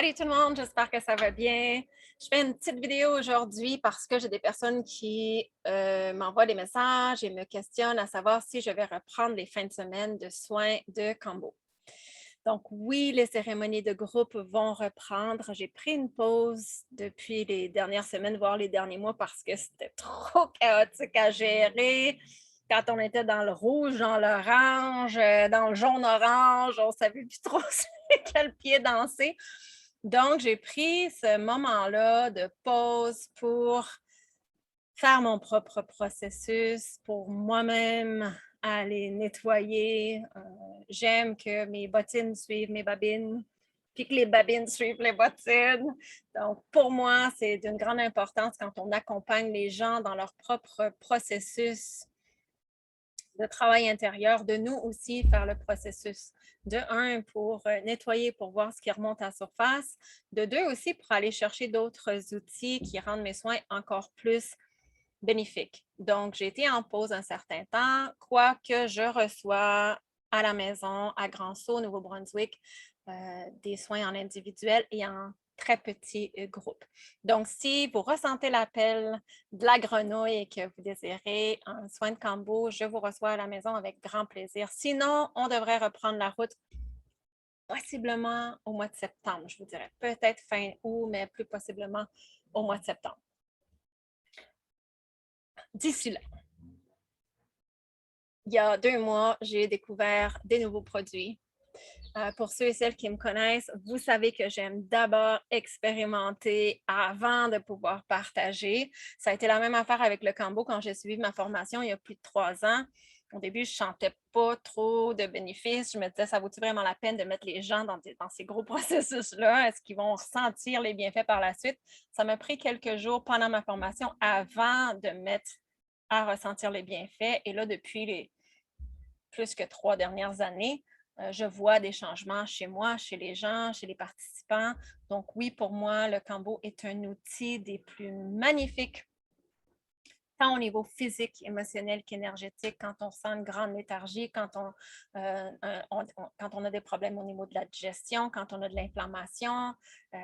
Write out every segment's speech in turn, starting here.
Salut tout le monde, j'espère que ça va bien. Je fais une petite vidéo aujourd'hui parce que j'ai des personnes qui m'envoient des messages et me questionnent à savoir si je vais reprendre les fins de semaine de soins de Kambo. Donc oui, les cérémonies de groupe vont reprendre. J'ai pris une pause depuis les dernières semaines, voire les derniers mois, parce que c'était trop chaotique à gérer. Quand on était dans le rouge, dans l'orange, dans le jaune-orange, on ne savait plus trop quel pied danser. Donc, j'ai pris ce moment-là de pause pour faire mon propre processus, pour moi-même aller nettoyer. J'aime que mes bottines suivent mes babines, puis que les babines suivent les bottines. Donc, pour moi, c'est d'une grande importance quand on accompagne les gens dans leur propre processus de travail intérieur, de nous aussi faire le processus. De un, pour nettoyer, pour voir ce qui remonte à la surface. De deux, aussi pour aller chercher d'autres outils qui rendent mes soins encore plus bénéfiques. Donc, j'ai été en pause un certain temps, quoique je reçois à la maison, à Grand-Sault, Nouveau-Brunswick, des soins en individuel et en très petits groupes. Donc, si vous ressentez l'appel de la grenouille et que vous désirez un soin de Kambo, je vous reçois à la maison avec grand plaisir. Sinon, on devrait reprendre la route possiblement au mois de septembre, je vous dirais. Peut-être fin août, mais plus possiblement au mois de septembre. D'ici là, il y a 2 mois, j'ai découvert des nouveaux produits. Pour ceux et celles qui me connaissent, vous savez que j'aime d'abord expérimenter avant de pouvoir partager. Ça a été la même affaire avec le Kambo quand j'ai suivi ma formation il y a plus de 3 ans. Au début, je ne sentais pas trop de bénéfices. Je me disais, ça vaut-il vraiment la peine de mettre les gens dans ces gros processus-là? Est-ce qu'ils vont ressentir les bienfaits par la suite? Ça m'a pris quelques jours pendant ma formation avant de mettre à ressentir les bienfaits. Et là, depuis les plus que 3 dernières années, je vois des changements chez moi, chez les gens, chez les participants. Donc oui, pour moi, le Kambo est un outil des plus magnifiques, tant au niveau physique, émotionnel qu'énergétique, quand on sent une grande léthargie, quand on a des problèmes au niveau de la digestion, quand on a de l'inflammation, euh,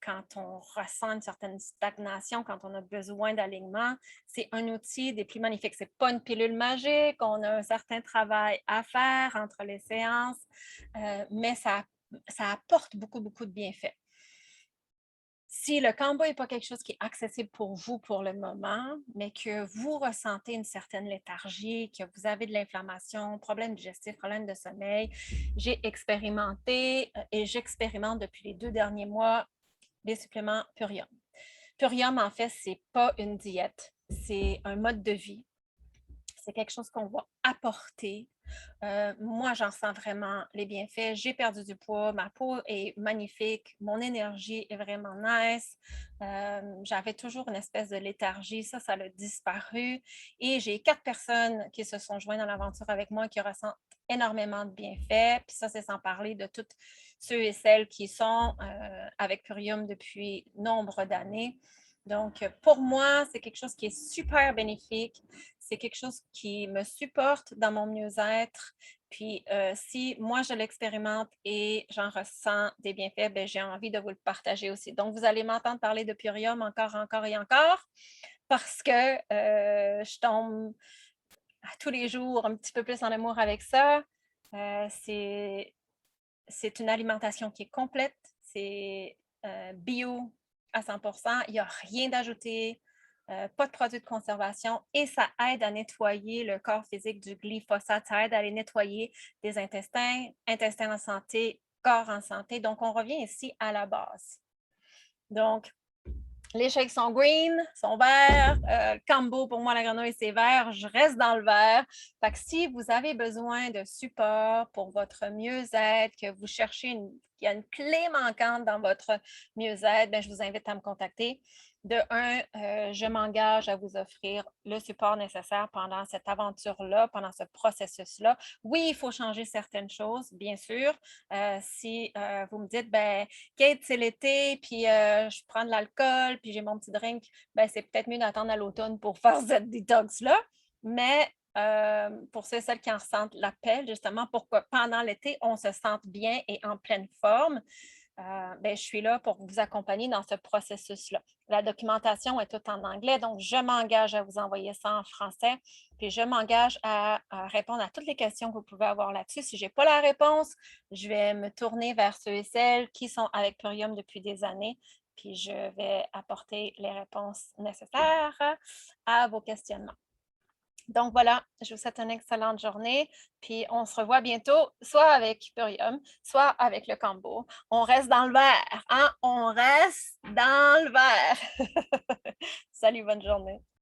quand on ressent une certaine stagnation, quand on a besoin d'alignement. C'est un outil des plus magnifiques. Ce n'est pas une pilule magique, on a un certain travail à faire entre les séances, mais ça apporte beaucoup, beaucoup de bienfaits. Si le Kambo n'est pas quelque chose qui est accessible pour vous pour le moment, mais que vous ressentez une certaine léthargie, que vous avez de l'inflammation, problème digestif, problème de sommeil, j'ai expérimenté et j'expérimente depuis les 2 derniers mois les suppléments Purium. Purium, en fait, ce n'est pas une diète, c'est un mode de vie. C'est quelque chose qu'on va apporter. Moi, j'en sens vraiment les bienfaits. J'ai perdu du poids, ma peau est magnifique, mon énergie est vraiment nice. J'avais toujours une espèce de léthargie, ça a disparu. Et j'ai 4 personnes qui se sont jointes dans l'aventure avec moi qui ressentent énormément de bienfaits. Puis ça, c'est sans parler de toutes ceux et celles qui sont avec Purium depuis nombre d'années. Donc, pour moi, c'est quelque chose qui est super bénéfique. C'est quelque chose qui me supporte dans mon mieux-être. Puis, si moi, je l'expérimente et j'en ressens des bienfaits, bien, j'ai envie de vous le partager aussi. Donc, vous allez m'entendre parler de Purium encore, encore et encore parce que je tombe à tous les jours un petit peu plus en amour avec ça. C'est une alimentation qui est complète. C'est bio à 100%. Il n'y a rien d'ajouté. Pas de produits de conservation et ça aide à nettoyer le corps physique du glyphosate, ça aide à les nettoyer des intestins, intestins en santé, corps en santé. Donc, on revient ici à la base. Donc, les shakes sont green, sont verts. Kambo, pour moi, la grenouille, c'est vert. Je reste dans le vert. Fait que si vous avez besoin de support pour votre mieux-être, que vous cherchez il y a une clé manquante dans votre mieux-être, bien, je vous invite à me contacter. De un, je m'engage à vous offrir le support nécessaire pendant cette aventure-là, pendant ce processus-là. Oui, il faut changer certaines choses, bien sûr. Si vous me dites, ben, Kate, c'est l'été, puis je prends de l'alcool, puis j'ai mon petit drink, ben, c'est peut-être mieux d'attendre à l'automne pour faire cette détox-là. Mais pour ceux et celles qui en ressentent l'appel, justement, pour que pendant l'été, on se sente bien et en pleine forme, je suis là pour vous accompagner dans ce processus-là. La documentation est toute en anglais, donc je m'engage à vous envoyer ça en français, puis je m'engage à répondre à toutes les questions que vous pouvez avoir là-dessus. Si je n'ai pas la réponse, je vais me tourner vers ceux et celles qui sont avec Purium depuis des années, puis je vais apporter les réponses nécessaires à vos questionnements. Donc voilà, je vous souhaite une excellente journée, puis on se revoit bientôt, soit avec Purium, soit avec le Kambo. On reste dans le vert, hein? On reste dans le vert. Salut, bonne journée.